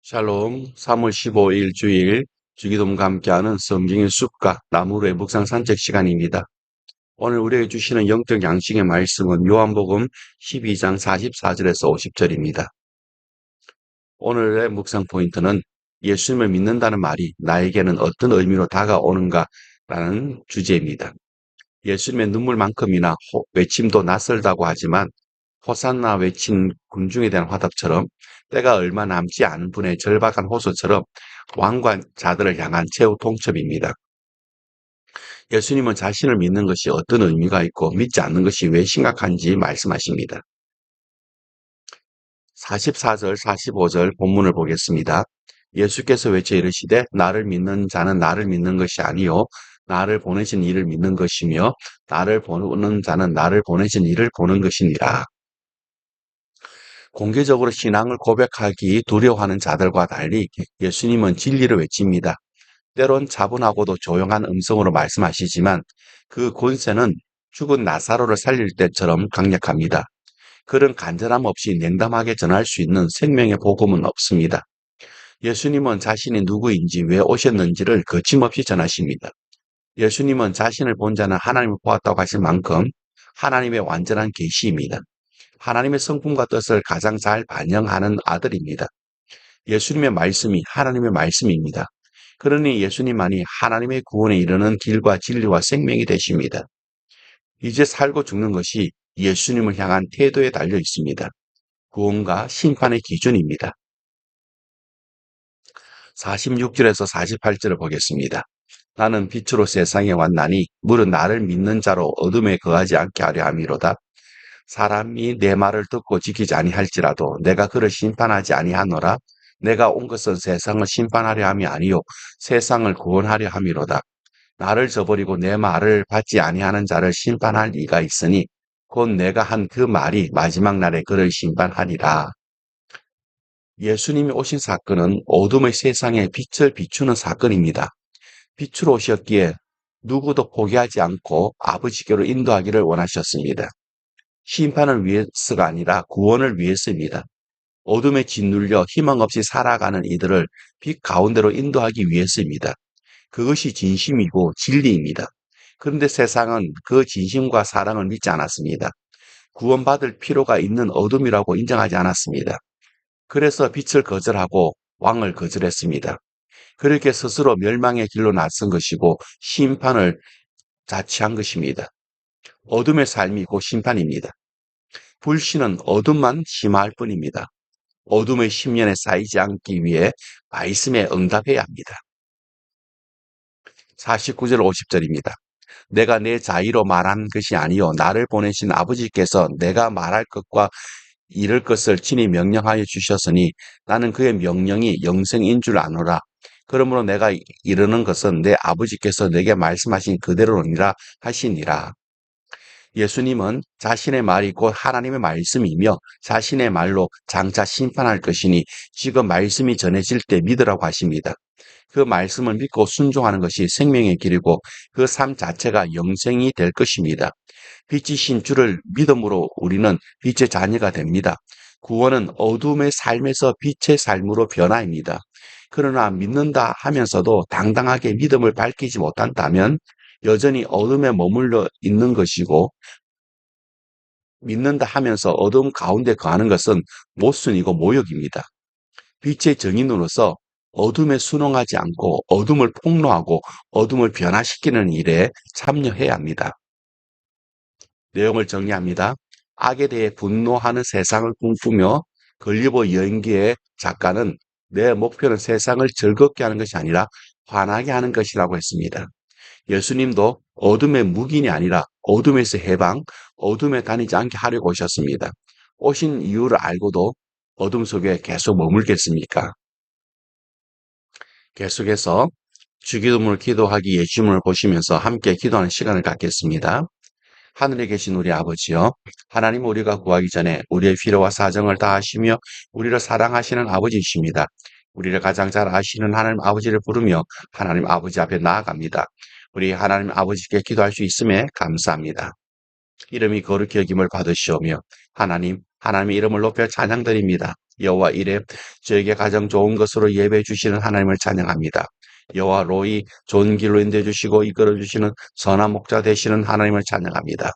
샬롬, 3월 15일 주일 주기도문과 함께하는 성경의 숲과 나무로의 묵상 산책 시간입니다. 오늘 우리에게 주시는 영적 양식의 말씀은 요한복음 12장 44절에서 50절입니다. 오늘의 묵상 포인트는 예수님을 믿는다는 말이 나에게는 어떤 의미로 다가오는가라는 주제입니다. 예수님의 눈물만큼이나 외침도 낯설다고 하지만 호산나 외친 군중에 대한 화답처럼 때가 얼마 남지 않은 분의 절박한 호소처럼 왕관자들을 향한 최후 통첩입니다. 예수님은 자신을 믿는 것이 어떤 의미가 있고 믿지 않는 것이 왜 심각한지 말씀하십니다. 44절, 45절 본문을 보겠습니다. 예수께서 외쳐 이르시되 나를 믿는 자는 나를 믿는 것이 아니요 나를 보내신 이를 믿는 것이며 나를 보는 자는 나를 보내신 이를 보는 것이니라. 공개적으로 신앙을 고백하기 두려워하는 자들과 달리 예수님은 진리를 외칩니다. 때론 차분하고도 조용한 음성으로 말씀하시지만 그 권세는 죽은 나사로를 살릴 때처럼 강력합니다. 그런 간절함 없이 냉담하게 전할 수 있는 생명의 복음은 없습니다. 예수님은 자신이 누구인지 왜 오셨는지를 거침없이 전하십니다. 예수님은 자신을 본 자는 하나님을 보았다고 하실 만큼 하나님의 완전한 계시입니다. 하나님의 성품과 뜻을 가장 잘 반영하는 아들입니다. 예수님의 말씀이 하나님의 말씀입니다. 그러니 예수님만이 하나님의 구원에 이르는 길과 진리와 생명이 되십니다. 이제 살고 죽는 것이 예수님을 향한 태도에 달려 있습니다. 구원과 심판의 기준입니다. 46절에서 48절을 보겠습니다. 나는 빛으로 세상에 왔나니 물은 나를 믿는 자로 어둠에 거하지 않게 하려 함이로다. 사람이 내 말을 듣고 지키지 아니할지라도 내가 그를 심판하지 아니하노라. 내가 온 것은 세상을 심판하려 함이 아니요 세상을 구원하려 함이로다. 나를 저버리고 내 말을 받지 아니하는 자를 심판할 이가 있으니 곧 내가 한 그 말이 마지막 날에 그를 심판하리라. 예수님이 오신 사건은 어둠의 세상에 빛을 비추는 사건입니다. 빛으로 오셨기에 누구도 포기하지 않고 아버지께로 인도하기를 원하셨습니다. 심판을 위해서가 아니라 구원을 위해서입니다. 어둠에 짓눌려 희망 없이 살아가는 이들을 빛 가운데로 인도하기 위해서입니다. 그것이 진심이고 진리입니다. 그런데 세상은 그 진심과 사랑을 믿지 않았습니다. 구원받을 필요가 있는 어둠이라고 인정하지 않았습니다. 그래서 빛을 거절하고 왕을 거절했습니다. 그렇게 스스로 멸망의 길로 나선 것이고 심판을 자취한 것입니다. 어둠의 삶이 곧 심판입니다. 불신은 어둠만 심화할 뿐입니다. 어둠의 심년에 쌓이지 않기 위해 말씀에 응답해야 합니다. 49절 50절입니다. 내가 내 자의로 말한 것이 아니요 나를 보내신 아버지께서 내가 말할 것과 이를 것을 친히 명령하여 주셨으니 나는 그의 명령이 영생인 줄 아노라. 그러므로 내가 이르는 것은 내 아버지께서 내게 말씀하신 그대로니라 하시니라. 예수님은 자신의 말이 곧 하나님의 말씀이며 자신의 말로 장차 심판할 것이니 지금 말씀이 전해질 때 믿으라고 하십니다. 그 말씀을 믿고 순종하는 것이 생명의 길이고 그 삶 자체가 영생이 될 것입니다. 빛이신 주를 믿음으로 우리는 빛의 자녀가 됩니다. 구원은 어둠의 삶에서 빛의 삶으로 변화입니다. 그러나 믿는다 하면서도 당당하게 믿음을 밝히지 못한다면 여전히 어둠에 머물러 있는 것이고 믿는다 하면서 어둠 가운데 거하는 것은 모순이고 모욕입니다. 빛의 증인으로서 어둠에 순응하지 않고 어둠을 폭로하고 어둠을 변화시키는 일에 참여해야 합니다. 내용을 정리합니다. 악에 대해 분노하는 세상을 꿈꾸며 걸리버 여행기의 작가는 내 목표는 세상을 즐겁게 하는 것이 아니라 환하게 하는 것이라고 했습니다. 예수님도 어둠의 묵인이 아니라 어둠에서 해방, 어둠에 다니지 않게 하려고 오셨습니다. 오신 이유를 알고도 어둠 속에 계속 머물겠습니까? 계속해서 주기도문을 기도하기 예시문을 보시면서 함께 기도하는 시간을 갖겠습니다. 하늘에 계신 우리 아버지여, 하나님 우리가 구하기 전에 우리의 필요와 사정을 다 아시며 우리를 사랑하시는 아버지이십니다. 우리를 가장 잘 아시는 하나님 아버지를 부르며 하나님 아버지 앞에 나아갑니다. 우리 하나님 아버지께 기도할 수 있음에 감사합니다. 이름이 거룩히 여김을 받으시오며 하나님 하나님의 이름을 높여 찬양드립니다. 여호와 이레 저에게 가장 좋은 것으로 예배해 주시는 하나님을 찬양합니다. 여호와 로이 좋은 길로 인도해 주시고 이끌어 주시는 선한 목자 되시는 하나님을 찬양합니다.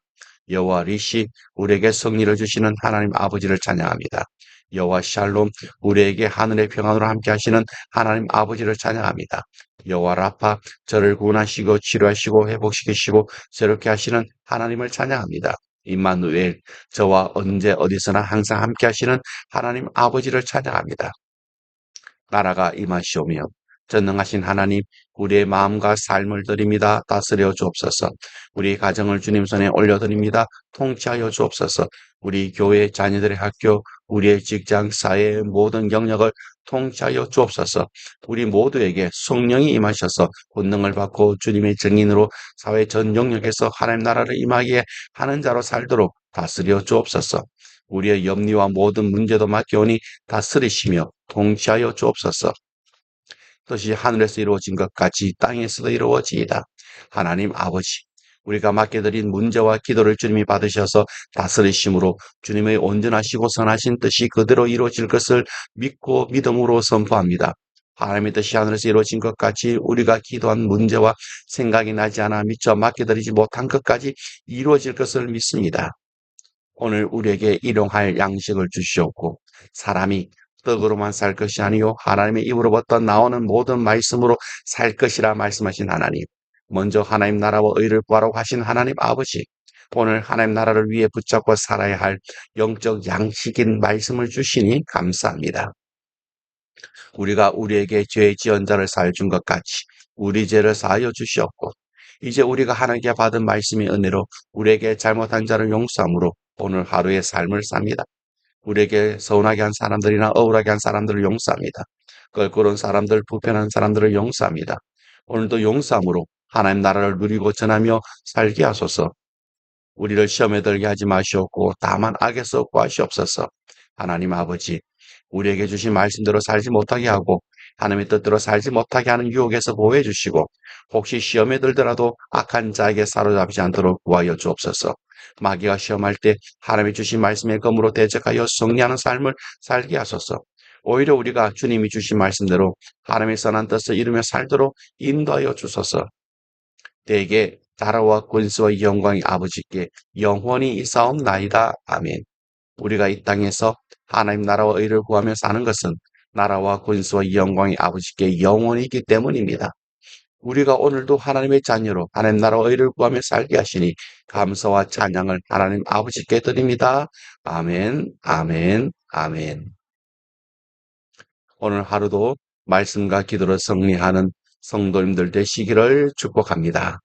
여호와 리시 우리에게 승리를 주시는 하나님 아버지를 찬양합니다. 여호와 샬롬 우리에게 하늘의 평안으로 함께 하시는 하나님 아버지를 찬양합니다. 여호와 라파 저를 구원하시고 치료하시고 회복시키시고 새롭게 하시는 하나님을 찬양합니다. 임마누엘 저와 언제 어디서나 항상 함께 하시는 하나님 아버지를 찬양합니다. 나라가 임하시오며 전능하신 하나님 우리의 마음과 삶을 드립니다. 다스려 주옵소서. 우리 가정을 주님 손에 올려드립니다. 통치하여 주옵소서. 우리 교회 자녀들의 학교, 우리의 직장, 사회의 모든 영역을 통치하여 주옵소서. 우리 모두에게 성령이 임하셔서 권능을 받고 주님의 증인으로 사회 전 영역에서 하나님 나라를 임하게 하는 자로 살도록 다스려 주옵소서. 우리의 염려와 모든 문제도 맡겨오니 다스리시며 통치하여 주옵소서. 뜻이 하늘에서 이루어진 것 같이 땅에서도 이루어지이다. 하나님 아버지, 우리가 맡겨드린 문제와 기도를 주님이 받으셔서 다스리심으로 주님의 온전하시고 선하신 뜻이 그대로 이루어질 것을 믿고 믿음으로 선포합니다. 하나님의 뜻이 하늘에서 이루어진 것 같이 우리가 기도한 문제와 생각이 나지 않아 미처 맡겨드리지 못한 것까지 이루어질 것을 믿습니다. 오늘 우리에게 일용할 양식을 주시옵고 사람이 떡으로만 살 것이 아니요 하나님의 입으로부터 나오는 모든 말씀으로 살 것이라 말씀하신 하나님. 먼저 하나님 나라와 의를 구하라고 하신 하나님 아버지. 오늘 하나님 나라를 위해 붙잡고 살아야 할 영적 양식인 말씀을 주시니 감사합니다. 우리가 우리에게 죄 지은 자를 사하여 준 것 같이 우리 죄를 사하여 주시옵고 이제 우리가 하나님께 받은 말씀의 은혜로 우리에게 잘못한 자를 용서함으로 오늘 하루의 삶을 삽니다. 우리에게 서운하게 한 사람들이나 억울하게 한 사람들을 용서합니다. 껄끄러운 사람들, 불편한 사람들을 용서합니다. 오늘도 용서함으로 하나님 나라를 누리고 전하며 살게 하소서. 우리를 시험에 들게 하지 마시옵고 다만 악에서 구하시옵소서. 하나님 아버지, 우리에게 주신 말씀대로 살지 못하게 하고 하나님의 뜻대로 살지 못하게 하는 유혹에서 보호해 주시고 혹시 시험에 들더라도 악한 자에게 사로잡히지 않도록 구하여 주옵소서. 마귀가 시험할 때 하나님이 주신 말씀의 검으로 대적하여 승리하는 삶을 살게 하소서. 오히려 우리가 주님이 주신 말씀대로 하나님의 선한 뜻을 이루며 살도록 인도하여 주소서. 대개 나라와 권세와 영광이 아버지께 영원히 있사옵나이다. 아멘. 우리가 이 땅에서 하나님 나라와 의를 구하며 사는 것은 나라와 권세와 영광이 아버지께 영원히 있기 때문입니다. 우리가 오늘도 하나님의 자녀로 하나님 나라와 의를 구하며 살게 하시니 감사와 찬양을 하나님 아버지께 드립니다. 아멘, 아멘, 아멘. 오늘 하루도 말씀과 기도로 승리하는 성도님들 되시기를 축복합니다.